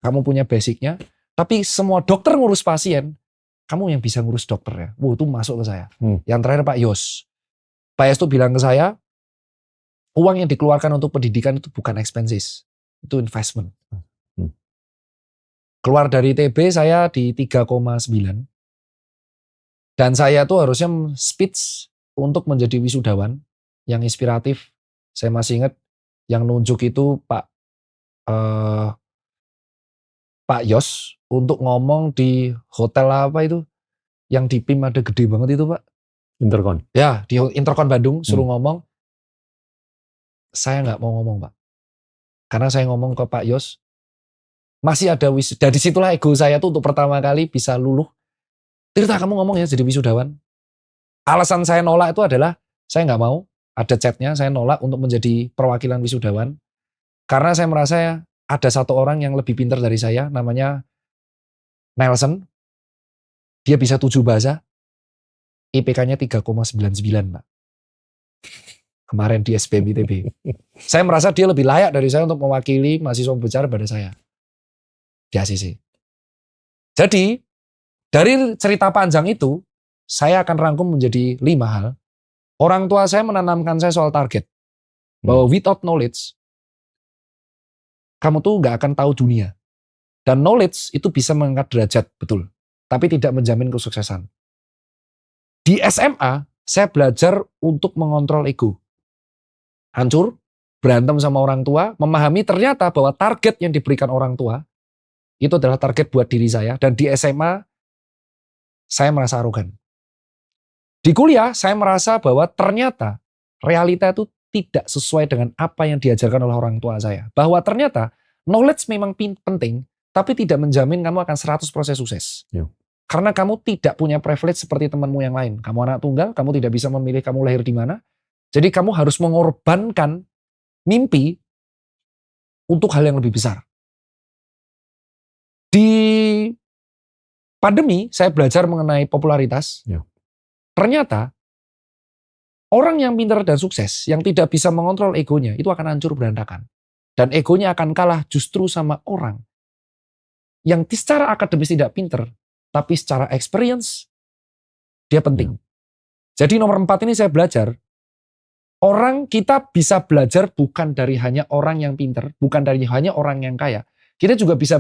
kamu punya basicnya, tapi semua dokter ngurus pasien, kamu yang bisa ngurus dokter ya. Itu masuk ke saya. Yang terakhir Pak Yos. Pak Yos tuh bilang ke saya, uang yang dikeluarkan untuk pendidikan itu bukan expenses, itu investment. Keluar dari TB saya di 3,9. Dan saya tuh harusnya speech untuk menjadi wisudawan yang inspiratif. Saya masih ingat yang nunjuk itu Pak Yos untuk ngomong di hotel apa itu, yang di PIM ada gede banget itu Pak. Intercon. Ya, di Intercon Bandung suruh ngomong. Saya nggak mau ngomong Pak. Karena saya ngomong ke Pak Yos, masih ada wisuda. Dari situlah ego saya tuh untuk pertama kali bisa luluh. Tirta kamu ngomong ya jadi wisudawan. Alasan saya nolak itu adalah, saya nggak mau, ada chatnya, saya nolak untuk menjadi perwakilan wisudawan. Karena saya merasa ada satu orang yang lebih pintar dari saya, namanya Nelson. Dia bisa 7 bahasa, IPK-nya 3,99 Pak. Kemarin di SBM ITB. Saya merasa dia lebih layak dari saya untuk mewakili mahasiswa bicara pada saya. Di ACC. Jadi, dari cerita panjang itu, saya akan rangkum menjadi 5 hal. Orang tua saya menanamkan saya soal target. Bahwa without knowledge, kamu tuh nggak akan tahu dunia. Dan knowledge itu bisa mengangkat derajat, betul. Tapi tidak menjamin kesuksesan. Di SMA, saya belajar untuk mengontrol ego. Hancur, berantem sama orang tua, memahami ternyata bahwa target yang diberikan orang tua, itu adalah target buat diri saya. Dan di SMA, saya merasa arogan. Di kuliah, saya merasa bahwa ternyata realita itu tidak sesuai dengan apa yang diajarkan oleh orang tua saya. Bahwa ternyata knowledge memang penting, tapi tidak menjamin kamu akan 100% sukses. Karena kamu tidak punya privilege seperti temanmu yang lain. Kamu anak tunggal, kamu tidak bisa memilih kamu lahir di mana. Jadi kamu harus mengorbankan mimpi untuk hal yang lebih besar. Di pandemi, saya belajar mengenai popularitas. Ternyata, orang yang pintar dan sukses, yang tidak bisa mengontrol egonya, itu akan hancur berantakan. Dan egonya akan kalah justru sama orang yang secara akademis tidak pintar, tapi secara experience, dia penting. Jadi nomor 4 ini saya belajar, kita bisa belajar bukan dari hanya orang yang pintar, bukan dari hanya orang yang kaya. Kita juga bisa